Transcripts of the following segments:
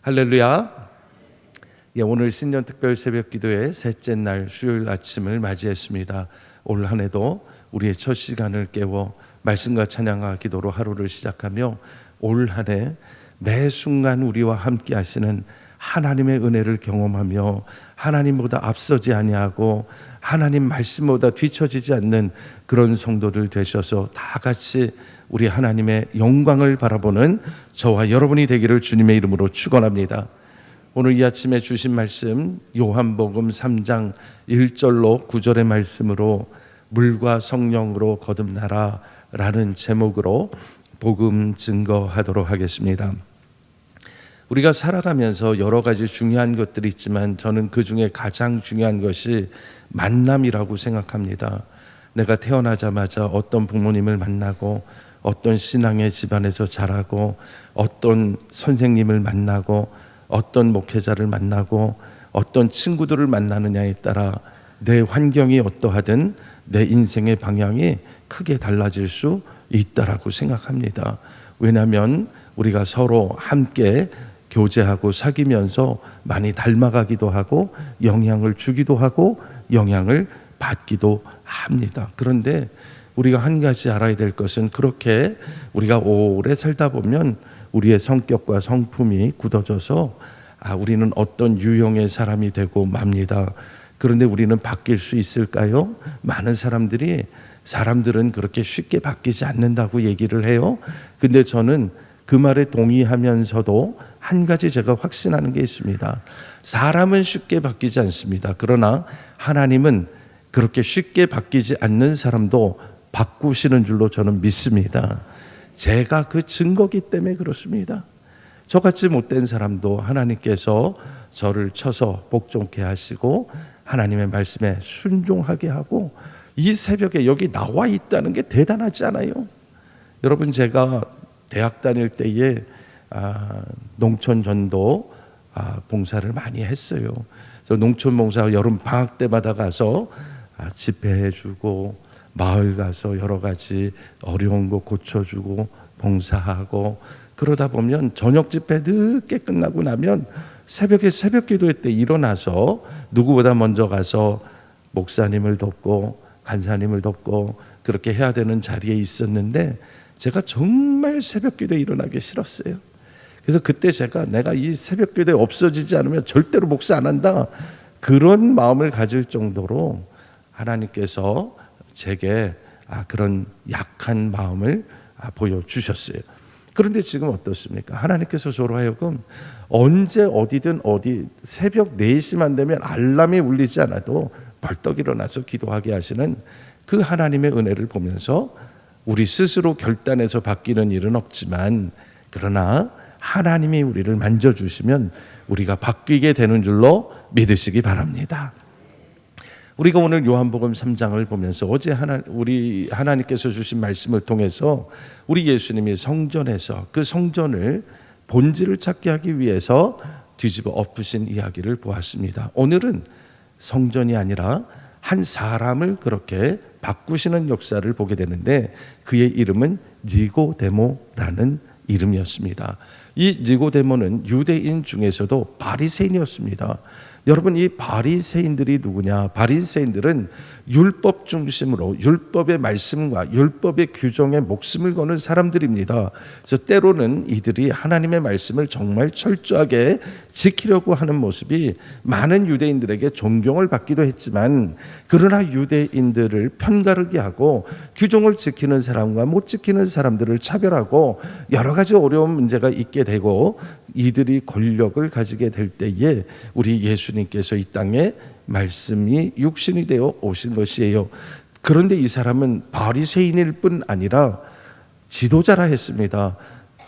할렐루야. 오늘 신년 특별 새벽 기도의 셋째 날 수요일 아침을 맞이했습니다. 올 한 해도 우리의 첫 시간을 깨워 말씀과 찬양과 기도로 하루를 시작하며 올 한 해 매 순간 우리와 함께 하시는 하나님의 은혜를 경험하며 하나님보다 앞서지 아니하고 하나님 말씀보다 뒤처지지 않는 그런 성도들 되셔서 다 같이 우리 하나님의 영광을 바라보는 저와 여러분이 되기를 주님의 이름으로 축원합니다. 오늘 이 아침에 주신 말씀 요한복음 3장 1절로 9절의 말씀으로 물과 성령으로 거듭나라 라는 제목으로 복음 증거하도록 하겠습니다. 우리가 살아가면서 여러 가지 중요한 것들이 있지만 저는 그 중에 가장 중요한 것이 만남이라고 생각합니다. 내가 태어나자마자 어떤 부모님을 만나고 어떤 신앙의 집안에서 자라고 어떤 선생님을 만나고 어떤 목회자를 만나고 어떤 친구들을 만나느냐에 따라 내 환경이 어떠하든 내 인생의 방향이 크게 달라질 수 있다라고 생각합니다. 왜냐하면 우리가 서로 함께 교제하고 사귀면서 많이 닮아가기도 하고 영향을 주기도 하고 영향을 받기도 합니다. 그런데 우리가 한 가지 알아야 될 것은 그렇게 우리가 오래 살다 보면 우리의 성격과 성품이 굳어져서 우리는 어떤 유형의 사람이 되고 맙니다. 그런데 우리는 바뀔 수 있을까요? 많은 사람들은 그렇게 쉽게 바뀌지 않는다고 얘기를 해요. 근데 저는 그 말에 동의하면서도 한 가지 제가 확신하는 게 있습니다. 사람은 쉽게 바뀌지 않습니다. 그러나 하나님은 그렇게 쉽게 바뀌지 않는 사람도 바꾸시는 줄로 저는 믿습니다. 제가 그 증거기 때문에 그렇습니다. 저같이 못된 사람도 하나님께서 저를 쳐서 복종케 하시고 하나님의 말씀에 순종하게 하고 이 새벽에 여기 나와 있다는 게 대단하지 않아요? 여러분, 제가 대학 다닐 때에 농촌 전도 봉사를 많이 했어요. 농촌 봉사 여름 방학 때마다 가서 집회해주고 마을 가서 여러 가지 어려운 거 고쳐주고 봉사하고 그러다 보면 저녁 집회 늦게 끝나고 나면 새벽에 새벽 기도회 때 일어나서 누구보다 먼저 가서 목사님을 돕고 간사님을 돕고 그렇게 해야 되는 자리에 있었는데 제가 정말 새벽 기도에 일어나기 싫었어요. 그래서 그때 내가 이 새벽 기도에 없어지지 않으면 절대로 목사 안 한다, 그런 마음을 가질 정도로 하나님께서 제게 그런 약한 마음을 보여주셨어요. 그런데 지금 어떻습니까? 하나님께서 저로 하여금 언제 어디든 새벽 4시만 되면 알람이 울리지 않아도 벌떡 일어나서 기도하게 하시는 그 하나님의 은혜를 보면서 우리 스스로 결단해서 바뀌는 일은 없지만 그러나 하나님이 우리를 만져주시면 우리가 바뀌게 되는 줄로 믿으시기 바랍니다. 우리가 오늘 요한복음 3장을 보면서 어제 우리 하나님께서 주신 말씀을 통해서 우리 예수님이 성전에서 그 성전을 본질을 찾게 하기 위해서 뒤집어 엎으신 이야기를 보았습니다. 오늘은 성전이 아니라 한 사람을 그렇게 바꾸시는 역사를 보게 되는데 그의 이름은 니고데모라는 이름이었습니다. 이 니고데모는 유대인 중에서도 바리새인이었습니다. 여러분, 이 바리새인들이 누구냐? 바리새인들은 율법 중심으로 율법의 말씀과 율법의 규정에 목숨을 거는 사람들입니다. 그래서 때로는 이들이 하나님의 말씀을 정말 철저하게 지키려고 하는 모습이 많은 유대인들에게 존경을 받기도 했지만 그러나 유대인들을 편가르게 하고 규정을 지키는 사람과 못 지키는 사람들을 차별하고 여러 가지 어려운 문제가 있게 되고 이들이 권력을 가지게 될 때에 우리 예수님께서 이 땅에 말씀이 육신이 되어 오신 것이에요. 그런데 이 사람은 바리새인일 뿐 아니라 지도자라 했습니다.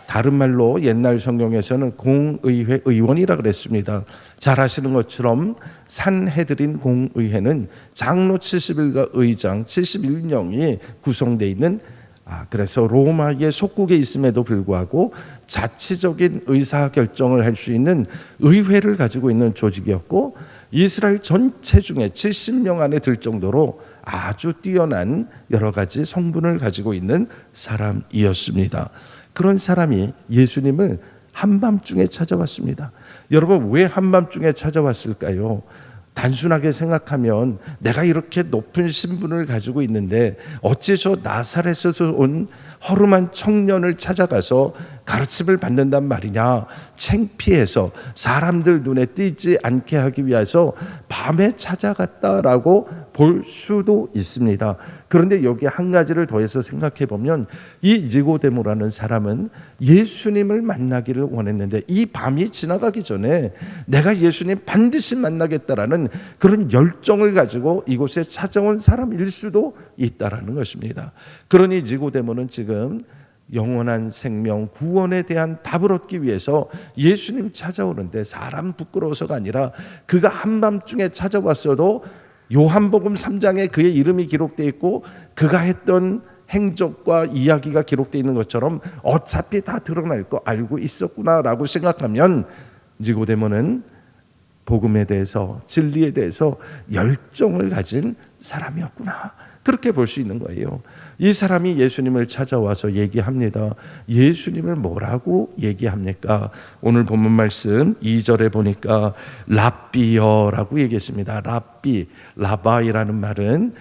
다른 말로 옛날 성경에서는 공의회 의원이라 그랬습니다. 잘 아시는 것처럼 산헤드린 공의회는 장로 70일과 의장 71명이 구성되어 있는 그래서 로마의 속국에 있음에도 불구하고 자치적인 의사결정을 할 수 있는 의회를 가지고 있는 조직이었고 이스라엘 전체 중에 70명 안에 들 정도로 아주 뛰어난 여러 가지 성분을 가지고 있는 사람이었습니다. 그런 사람이 예수님을 한밤중에 찾아왔습니다. 여러분, 왜 한밤중에 찾아왔을까요? 단순하게 생각하면 내가 이렇게 높은 신분을 가지고 있는데 어찌 저 나사렛에서 온 허름한 청년을 찾아가서 가르침을 받는단 말이냐, 창피해서 사람들 눈에 띄지 않게 하기 위해서 밤에 찾아갔다라고 볼 수도 있습니다. 그런데 여기 한 가지를 더해서 생각해 보면 이 니고데모라는 사람은 예수님을 만나기를 원했는데 이 밤이 지나가기 전에 내가 예수님 반드시 만나겠다라는 그런 열정을 가지고 이곳에 찾아온 사람일 수도 있다라는 것입니다. 그러니 니고데모는 지금 영원한 생명, 구원에 대한 답을 얻기 위해서 예수님 찾아오는데 사람 부끄러워서가 아니라 그가 한밤중에 찾아왔어도 요한복음 3장에 그의 이름이 기록되어 있고 그가 했던 행적과 이야기가 기록되어 있는 것처럼 어차피 다 드러날 거 알고 있었구나라고 생각하면 니고데모는 복음에 대해서, 진리에 대해서 열정을 가진 사람이었구나, 그렇게 볼 수 있는 거예요. 이 사람이 예수님을 찾아와서 얘기합니다. 예수님을 뭐라고 얘기합니까? 오늘 본문 말씀 2절에 보니까 랍비여라고 얘기했습니다. 랍비, 라바이라는 말은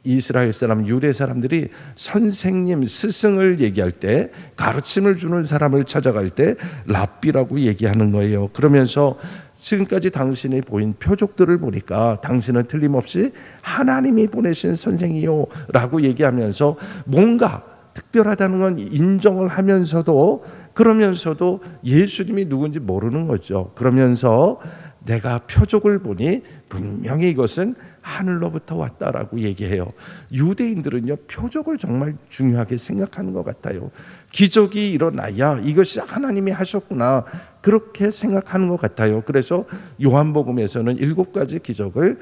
이스라엘 사람, 유대 사람들이 선생님, 스승을 얘기할 때, 가르침을 주는 사람을 찾아갈 때 랍비라고 얘기하는 거예요. 그러면서 지금까지 당신이 보인 표적들을 보니까 당신은 틀림없이 하나님이 보내신 선생이요 라고 얘기하면서 뭔가 특별하다는 건 인정을 하면서도, 그러면서도 예수님이 누군지 모르는 거죠. 그러면서 내가 표적을 보니 분명히 이것은 하늘로부터 왔다라고 얘기해요. 유대인들은요, 표적을 정말 중요하게 생각하는 것 같아요. 기적이 일어나야 이것이 하나님이 하셨구나, 그렇게 생각하는 것 같아요. 그래서 요한복음에서는 7가지 기적을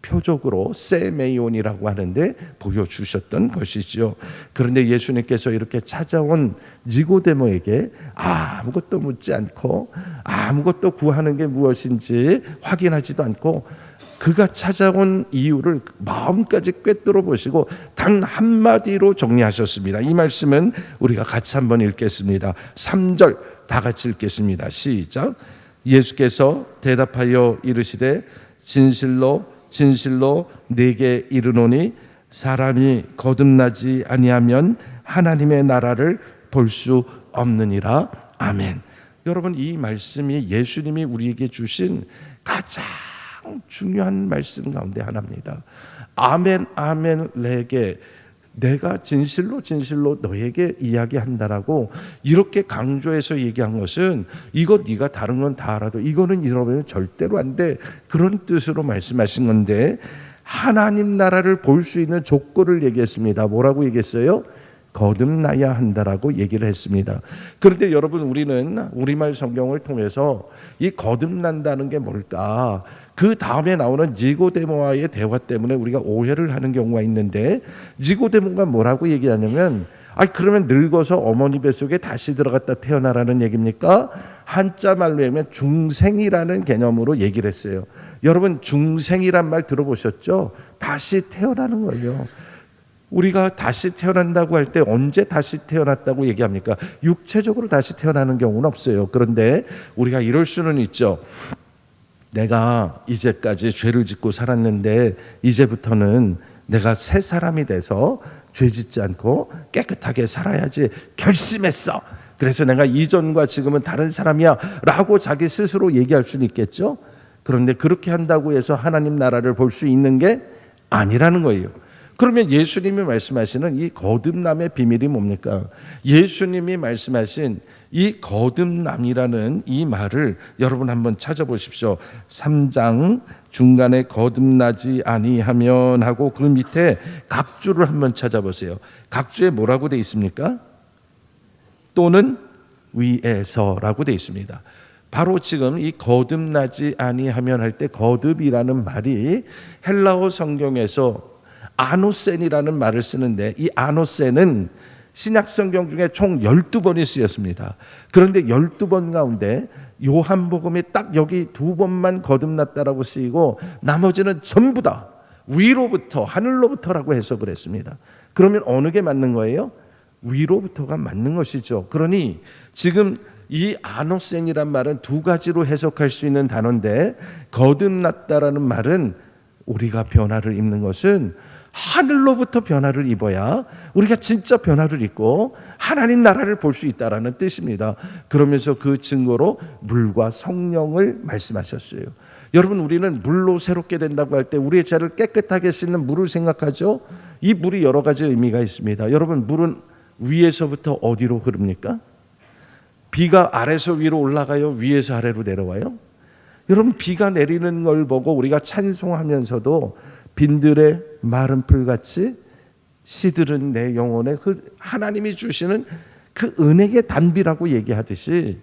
표적으로 세메이온이라고 하는데 보여주셨던 것이죠. 그런데 예수님께서 이렇게 찾아온 니고데모에게 아무것도 묻지 않고 아무것도 구하는 게 무엇인지 확인하지도 않고 그가 찾아온 이유를 마음까지 꿰뚫어 보시고 단 한마디로 정리하셨습니다. 이 말씀은 우리가 같이 한번 읽겠습니다. 3절 다 같이 읽겠습니다. 시작. 예수께서 대답하여 이르시되 진실로 진실로 내게 이르노니 사람이 거듭나지 아니하면 하나님의 나라를 볼 수 없느니라. 아멘. 여러분, 이 말씀이 예수님이 우리에게 주신 가장 중요한 말씀 가운데 하나입니다. 아멘 아멘 레게, 내가 진실로 진실로 너에게 이야기한다라고 이렇게 강조해서 얘기한 것은 이거 네가 다른 건 다 알아도 이거는 잃어버리면 절대로 안 돼, 그런 뜻으로 말씀하신 건데 하나님 나라를 볼 수 있는 조건을 얘기했습니다. 뭐라고 얘기했어요? 거듭나야 한다라고 얘기를 했습니다. 그런데 여러분, 우리는 우리말 성경을 통해서 이 거듭난다는 게 뭘까? 그 다음에 나오는 니고데모와의 대화 때문에 우리가 오해를 하는 경우가 있는데, 니고데모가 뭐라고 얘기하냐면 그러면 늙어서 어머니 뱃속에 다시 들어갔다 태어나라는 얘기입니까? 한자 말로 하면 중생이라는 개념으로 얘기를 했어요. 여러분, 중생이란 말 들어보셨죠? 다시 태어나는 거예요. 우리가 다시 태어난다고 할 때 언제 다시 태어났다고 얘기합니까? 육체적으로 다시 태어나는 경우는 없어요. 그런데 우리가 이럴 수는 있죠. 내가 이제까지 죄를 짓고 살았는데 이제부터는 내가 새 사람이 돼서 죄 짓지 않고 깨끗하게 살아야지 결심했어. 그래서 내가 이전과 지금은 다른 사람이야 라고 자기 스스로 얘기할 수는 있겠죠. 그런데 그렇게 한다고 해서 하나님 나라를 볼 수 있는 게 아니라는 거예요. 그러면 예수님이 말씀하시는 이 거듭남의 비밀이 뭡니까? 예수님이 말씀하신 이 거듭남이라는 이 말을 여러분 한번 찾아보십시오. 3장 중간에 거듭나지 아니하면 하고 그 밑에 각주를 한번 찾아보세요. 각주에 뭐라고 되어 있습니까? 또는 위에서라고 되어 있습니다. 바로 지금 이 거듭나지 아니하면 할 때 거듭이라는 말이 헬라어 성경에서 아노센이라는 말을 쓰는데, 이 아노센은 신약 성경 중에 총 12번이 쓰였습니다. 그런데 12번 가운데 요한복음이 딱 여기 2번만 거듭났다라고 쓰이고 나머지는 전부 다 위로부터, 하늘로부터라고 해석을 했습니다. 그러면 어느 게 맞는 거예요? 위로부터가 맞는 것이죠. 그러니 지금 이 아노센이란 말은 두 가지로 해석할 수 있는 단어인데, 거듭났다라는 말은 우리가 변화를 입는 것은 하늘로부터 변화를 입어야 우리가 진짜 변화를 입고 하나님 나라를 볼 수 있다라는 뜻입니다. 그러면서 그 증거로 물과 성령을 말씀하셨어요. 여러분, 우리는 물로 새롭게 된다고 할 때 우리의 죄를 깨끗하게 씻는 물을 생각하죠. 이 물이 여러 가지 의미가 있습니다. 여러분, 물은 위에서부터 어디로 흐릅니까? 비가 아래서 위로 올라가요? 위에서 아래로 내려와요? 여러분, 비가 내리는 걸 보고 우리가 찬송하면서도 빈들의 마른 풀같이 시들은 내 영혼에 하나님이 주시는 그 은혜의 단비라고 얘기하듯이,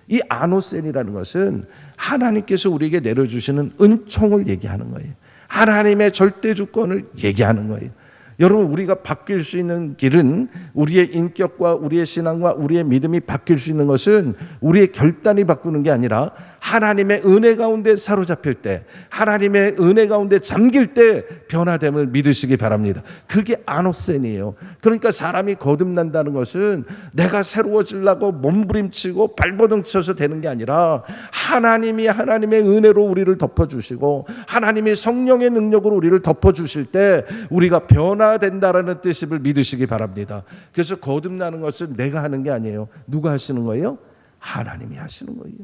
이 아노센이라는 것은 하나님께서 우리에게 내려주시는 은총을 얘기하는 거예요. 하나님의 절대 주권을 얘기하는 거예요. 여러분, 우리가 바뀔 수 있는 길은, 우리의 인격과 우리의 신앙과 우리의 믿음이 바뀔 수 있는 것은 우리의 결단이 바꾸는 게 아니라 하나님의 은혜 가운데 사로잡힐 때, 하나님의 은혜 가운데 잠길 때 변화됨을 믿으시기 바랍니다. 그게 아노센이에요. 그러니까 사람이 거듭난다는 것은 내가 새로워지려고 몸부림치고 발버둥쳐서 되는 게 아니라 하나님이 하나님의 은혜로 우리를 덮어주시고 하나님이 성령의 능력으로 우리를 덮어주실 때 우리가 변화된다라는 뜻을 믿으시기 바랍니다. 그래서 거듭나는 것은 내가 하는 게 아니에요. 누가 하시는 거예요? 하나님이 하시는 거예요.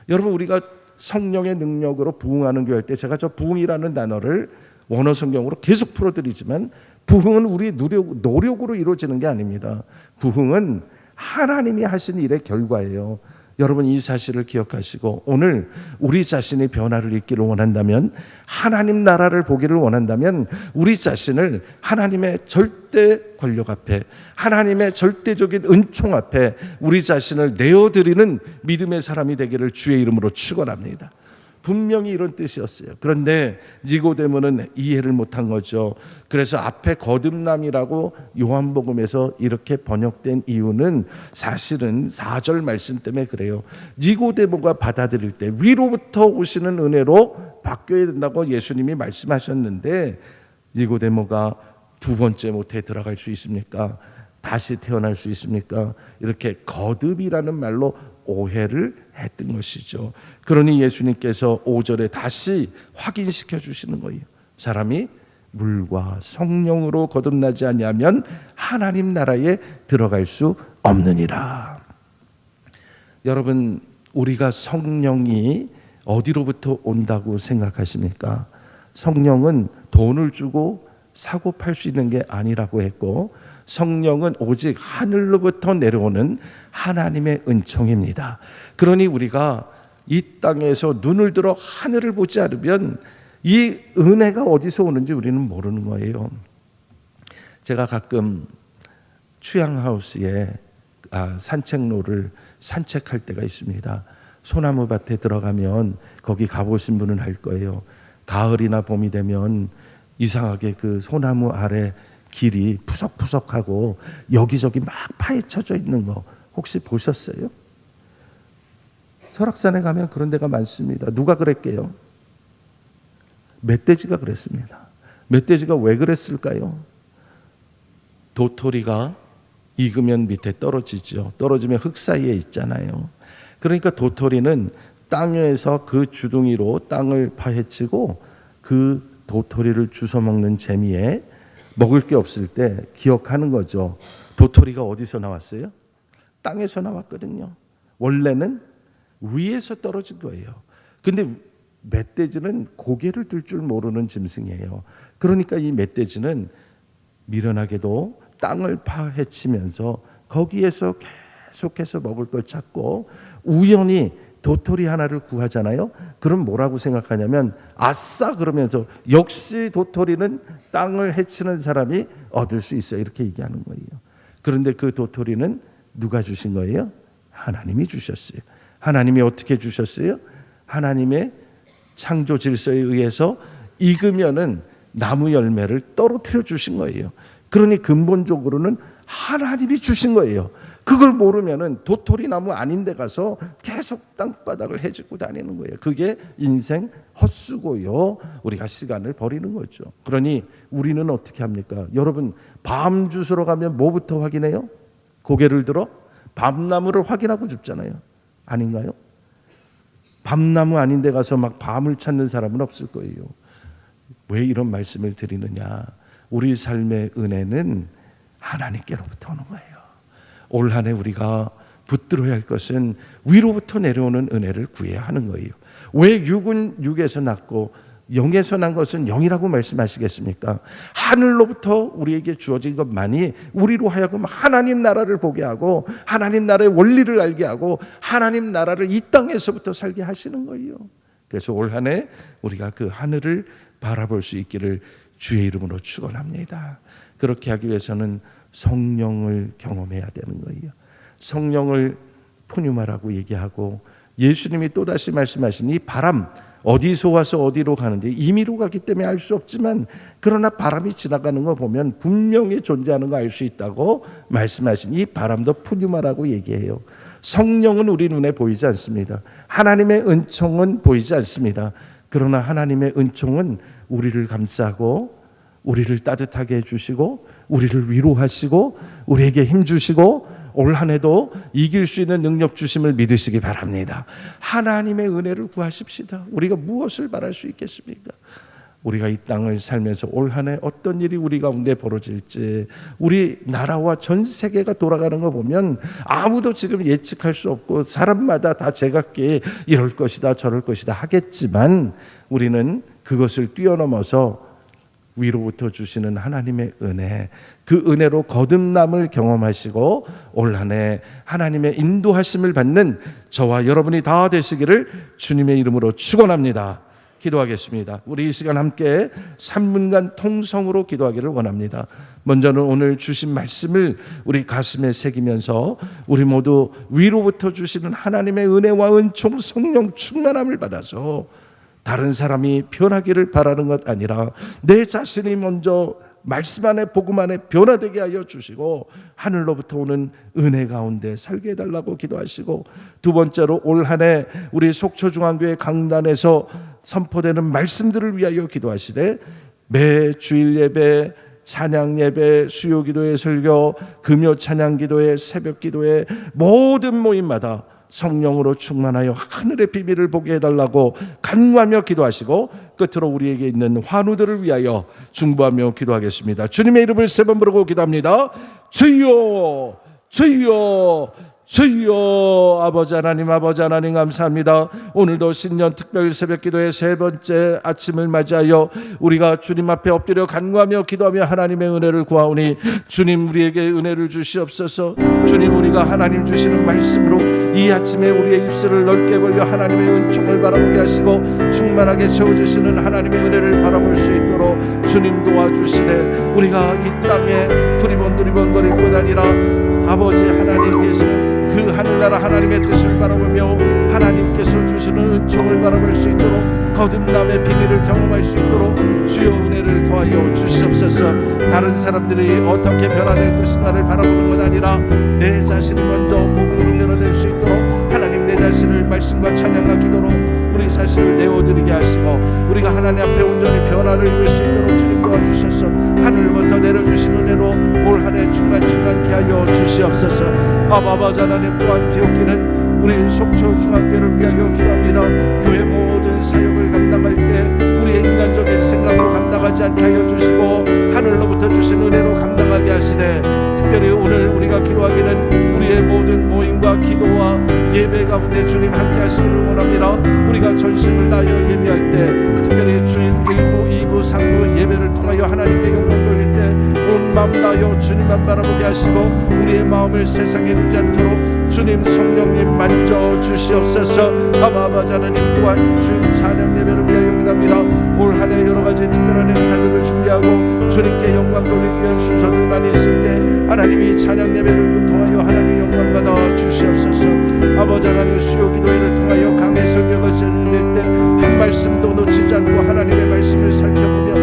여러분, 우리가 성령의 능력으로 부흥하는 교회 할 때, 제가 저 부흥이라는 단어를 원어 성경으로 계속 풀어드리지만, 부흥은 우리 노력으로 이루어지는 게 아닙니다. 부흥은 하나님이 하신 일의 결과예요. 여러분, 이 사실을 기억하시고 오늘 우리 자신이 변화를 입기를 원한다면, 하나님 나라를 보기를 원한다면, 우리 자신을 하나님의 절대 권력 앞에, 하나님의 절대적인 은총 앞에 우리 자신을 내어드리는 믿음의 사람이 되기를 주의 이름으로 축원합니다. 분명히 이런 뜻이었어요. 그런데 니고데모는 이해를 못한 거죠. 그래서 앞에 거듭남이라고 요한복음에서 이렇게 번역된 이유는 사실은 4절 말씀 때문에 그래요. 니고데모가 받아들일 때 위로부터 오시는 은혜로 바뀌어야 된다고 예수님이 말씀하셨는데, 니고데모가 두 번째 모태에 들어갈 수 있습니까? 다시 태어날 수 있습니까? 이렇게 거듭이라는 말로 오해를 했던 것이죠. 그러니 예수님께서 5절에 다시 확인시켜 주시는 거예요. 사람이 물과 성령으로 거듭나지 아니하면 하나님 나라에 들어갈 수 없느니라. 여러분, 우리가 성령이 어디로부터 온다고 생각하십니까? 성령은 돈을 주고 사고 팔 수 있는 게 아니라고 했고, 성령은 오직 하늘로부터 내려오는 하나님의 은총입니다. 그러니 우리가 이 땅에서 눈을 들어 하늘을 보지 않으면 이 은혜가 어디서 오는지 우리는 모르는 거예요. 제가 가끔 취향하우스에 산책로를 산책할 때가 있습니다. 소나무 밭에 들어가면, 거기 가보신 분은 알 거예요. 가을이나 봄이 되면 이상하게 그 소나무 아래 길이 푸석푸석하고 여기저기 막 파헤쳐져 있는 거 혹시 보셨어요? 설악산에 가면 그런 데가 많습니다. 누가 그랬게요? 멧돼지가 그랬습니다. 멧돼지가 왜 그랬을까요? 도토리가 익으면 밑에 떨어지죠. 떨어지면 흙 사이에 있잖아요. 그러니까 도토리는 땅에서 그 주둥이로 땅을 파헤치고 그 도토리를 주워 먹는 재미에 먹을 게 없을 때 기억하는 거죠. 도토리가 어디서 나왔어요? 땅에서 나왔거든요. 원래는 위에서 떨어진 거예요. 근데 멧돼지는 고개를 들 줄 모르는 짐승이에요. 그러니까 이 멧돼지는 미련하게도 땅을 파헤치면서 거기에서 계속해서 먹을 걸 찾고, 우연히 도토리 하나를 구하잖아요. 그럼 뭐라고 생각하냐면, 아싸 그러면서 역시 도토리는 땅을 헤치는 사람이 얻을 수 있어요, 이렇게 얘기하는 거예요. 그런데 그 도토리는 누가 주신 거예요? 하나님이 주셨어요. 하나님이 어떻게 주셨어요? 하나님의 창조 질서에 의해서 익으면은 나무 열매를 떨어뜨려 주신 거예요. 그러니 근본적으로는 하나님이 주신 거예요. 그걸 모르면은 도토리 나무 아닌 데 가서 계속 땅바닥을 헤집고 다니는 거예요. 그게 인생 헛수고요. 우리가 시간을 버리는 거죠. 그러니 우리는 어떻게 합니까? 여러분, 밤 주스러 가면 뭐부터 확인해요? 고개를 들어 밤나무를 확인하고 줍잖아요. 아닌가요? 밤나무 아닌 데 가서 막 밤을 찾는 사람은 없을 거예요. 왜 이런 말씀을 드리느냐? 우리 삶의 은혜는 하나님께로부터 오는 거예요. 올 한 해 우리가 붙들어야 할 것은 위로부터 내려오는 은혜를 구해야 하는 거예요. 왜 육은 육에서 났고 영에서 난 것은 영이라고 말씀하시겠습니까? 하늘로부터 우리에게 주어진 것만이 우리로 하여금 하나님 나라를 보게 하고 하나님 나라의 원리를 알게 하고 하나님 나라를 이 땅에서부터 살게 하시는 거예요. 그래서 올 한 해 우리가 그 하늘을 바라볼 수 있기를 주의 이름으로 축원합니다. 그렇게 하기 위해서는 성령을 경험해야 되는 거예요. 성령을 푸뉴마라고 얘기하고, 예수님이 또다시 말씀하신 이 바람, 어디서 와서 어디로 가는지 임의로 가기 때문에 알 수 없지만 그러나 바람이 지나가는 거 보면 분명히 존재하는 거 알 수 있다고 말씀하신 이 바람도 푸뉴마라고 얘기해요. 성령은 우리 눈에 보이지 않습니다. 하나님의 은총은 보이지 않습니다. 그러나 하나님의 은총은 우리를 감싸고 우리를 따뜻하게 해주시고 우리를 위로하시고 우리에게 힘 주시고 올 한 해도 이길 수 있는 능력 주심을 믿으시기 바랍니다. 하나님의 은혜를 구하십시다. 우리가 무엇을 바랄 수 있겠습니까? 우리가 이 땅을 살면서 올 한 해 어떤 일이 우리 가운데 벌어질지, 우리 나라와 전 세계가 돌아가는 거 보면 아무도 지금 예측할 수 없고 사람마다 다 제각기 이럴 것이다 저럴 것이다 하겠지만 우리는 그것을 뛰어넘어서 위로부터 주시는 하나님의 은혜, 그 은혜로 거듭남을 경험하시고 올 한 해 하나님의 인도하심을 받는 저와 여러분이 다 되시기를 주님의 이름으로 축원합니다. 기도하겠습니다. 우리 이 시간 함께 3분간 통성으로 기도하기를 원합니다. 먼저는 오늘 주신 말씀을 우리 가슴에 새기면서 우리 모두 위로부터 주시는 하나님의 은혜와 은총 성령 충만함을 받아서 다른 사람이 변하기를 바라는 것 아니라 내 자신이 먼저 말씀 안에 복음 안에 변화되게 하여 주시고 하늘로부터 오는 은혜 가운데 살게 해달라고 기도하시고, 두 번째로 올 한 해 우리 속초중앙교회 강단에서 선포되는 말씀들을 위하여 기도하시되 매 주일 예배, 찬양 예배, 수요 기도회, 설교, 금요 찬양 기도회, 새벽 기도회 모든 모임마다 성령으로 충만하여 하늘의 비밀을 보게 해달라고 간구하며 기도하시고, 끝으로 우리에게 있는 환우들을 위하여 중보하며 기도하겠습니다. 주님의 이름을 세 번 부르고 기도합니다. 주여, 주여, 주여. 아버지 하나님 감사합니다. 오늘도 신년 특별 새벽 기도의 세 번째 아침을 맞이하여 우리가 주님 앞에 엎드려 간구하며 기도하며 하나님의 은혜를 구하오니, 주님 우리에게 은혜를 주시옵소서. 주님, 우리가 하나님 주시는 말씀으로 이 아침에 우리의 입술을 넓게 벌려 하나님의 은총을 바라보게 하시고 충만하게 채워주시는 하나님의 은혜를 바라볼 수 있도록 주님 도와주시되, 우리가 이 땅에 두리번거릴 것 아니라 아버지 하나님께서는 그 하늘나라 하나님의 뜻을 바라보며 하나님께서 주시는 은총을 바라볼 수 있도록 거듭남의 비밀을 경험할 수 있도록 주여 은혜를 더하여 주시옵소서. 다른 사람들이 어떻게 변화될 것인가를 바라보는 것 아니라 내 자신이 먼저 복음으로 변화될 수 있도록 하나님 내 자신을 말씀과 찬양과 기도로 우리 자신을 내어드리게 하시고 우리가 하나님 앞에 온전히 변화를 이룰 수 있도록 주님 도와주셔서 하늘부터 내려주신 은혜로 올 한 해 충만케 하여 주시옵소서. 아버지 하나님, 또한 기억기는 우리 속초중앙교회를 위하여 기도합니다. 교회 모든 사역을 감당할 때 우리의 인간적인 생각으로 감당하지 않게 하여 주시고 하늘로부터 주신 은혜로 감당하게 하시되, 특별히 오늘 우리가 기도하기는 우리의 모든 모임과 기도와 예배 가운데 주님 함께 하시기를 원합니다. 우리가 전심을 다하여 예배할 때, 특별히 주일 1부, 2부, 3부 예배를 통하여 하나님께 영광 돌릴 때 온 마음 다하여 주님만 바라보게 하시고 우리의 마음을 세상에 두지 않도록 주님 성령님 만져 주시옵소서. 아버지 하나님, 또한 주일 찬양 예배를 위하여 기도합니다. 올 한 해 여러 가지 특별한 행사들을 준비하고 주님께 영광 돌리기 위한 순서들만 있을 때 하나님이 찬양 예배를 통하여 하나님 영광 받아 주시옵소서. 아버지 하나님, 수요 기도회를 통하여 강해 설교가 진행될 때 한 말씀도 놓치지 않고 하나님의 말씀을 살펴보며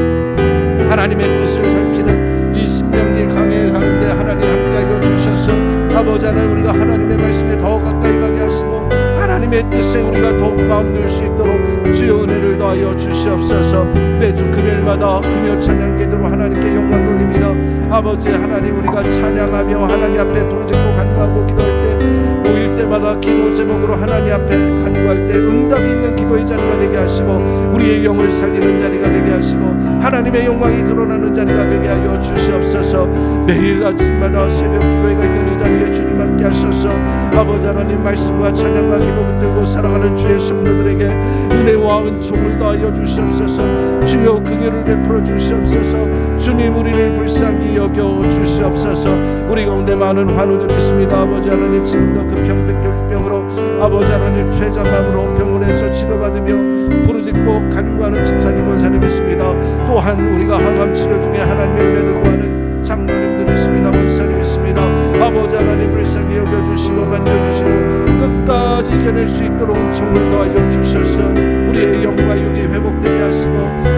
하나님의 뜻을 살피는 이 신명기 강해 가운데 하나님 함께하여 주셔서 아버지 하나님, 우리가 하나님의 말씀에 더 가까이 가게 하시고 하나님의 뜻에 우리가 더욱 마음 둘 수 있도록 주여 은혜를 더하여 주시옵소서. 매주 금요일마다 금요 찬양 기도로 하나님께 영광 돌립니다. 아버지 하나님, 우리가 찬양하며 하나님 앞에 부르짖고 간구하고 기도할 때 모일 때마다 기도 제목으로 하나님 앞에 간구할 때 응답이 있는 기도의 자리가 되게 하시고 우리의 영을 살리는 자리가 되게 하시고 하나님의 영광이 드러나는 자리가 되게 하여 주시옵소서. 매일 아침마다 새벽 기도회가 있는 이 자리에 주님 함께 하셔서 아버지 하나님 말씀과 찬양과 기도 붙들고 살아가는 주의 성도들에게 은혜와 은총을 더하여 주시옵소서. 주여 긍휼을 베풀어 주시옵소서. 주님 우리를 불쌍히 여겨 주시옵소서. 우리 가운데 많은 환우들이 있습니다. 아버지 하나님 지금도 그 병백혈병으로 아버지 하나님 췌장암으로 병원에서 치료받으며 부르짖고 간구하는 집사님 원사님 있습니다. 또한 우리가 항암 치료 중에 하나님의 은혜를 구하는 장로님들이 있습니다. 원사님 있습니다. 아버지 하나님 불쌍히 여겨주시고 만져주시고 끝까지 이겨낼 수 있도록 은총을 더하여 주셔서 우리의 영과 육이 회복되게 하시고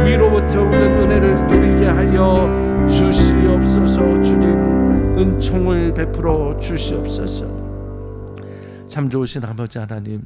위로부터 오는 은혜를 누리게 하여 주시옵소서. 주님 은총을 베풀어 주시옵소서. 참 좋으신 아버지 하나님,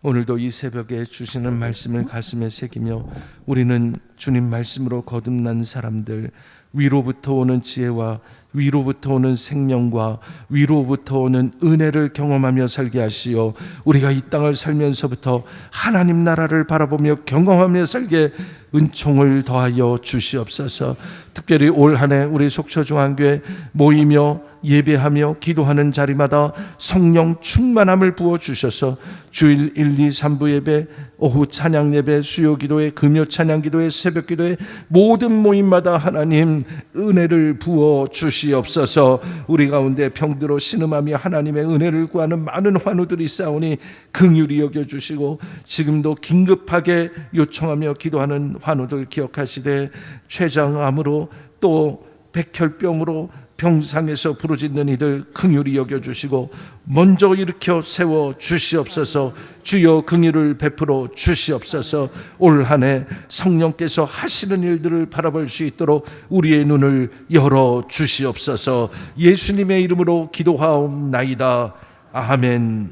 오늘도 이 새벽에 주시는 말씀을 가슴에 새기며 우리는 주님 말씀으로 거듭난 사람들, 위로부터 오는 지혜와 위로부터 오는 생명과 위로부터 오는 은혜를 경험하며 살게 하시어 우리가 이 땅을 살면서부터 하나님 나라를 바라보며 경험하며 살게 은총을 더하여 주시옵소서. 특별히 올 한 해 우리 속초중앙교회 모이며 예배하며 기도하는 자리마다 성령 충만함을 부어주셔서 주일 1, 2, 3부 예배, 오후 찬양 예배, 수요 기도회, 금요 찬양 기도회, 새벽 기도회 모든 모임마다 하나님 은혜를 부어 주시옵소서. 우리 가운데 병들어 신음하며 하나님의 은혜를 구하는 많은 환우들이 있사오니 긍휼히 여겨주시고 지금도 긴급하게 요청하며 기도하는 환우들 기억하시되 췌장암으로 또 백혈병으로 병상에서 부르짖는 이들 긍휼히 여겨주시고 먼저 일으켜 세워 주시옵소서. 주여 긍휼을 베풀어 주시옵소서. 올 한 해 성령께서 하시는 일들을 바라볼 수 있도록 우리의 눈을 열어 주시옵소서. 예수님의 이름으로 기도하옵나이다. 아멘.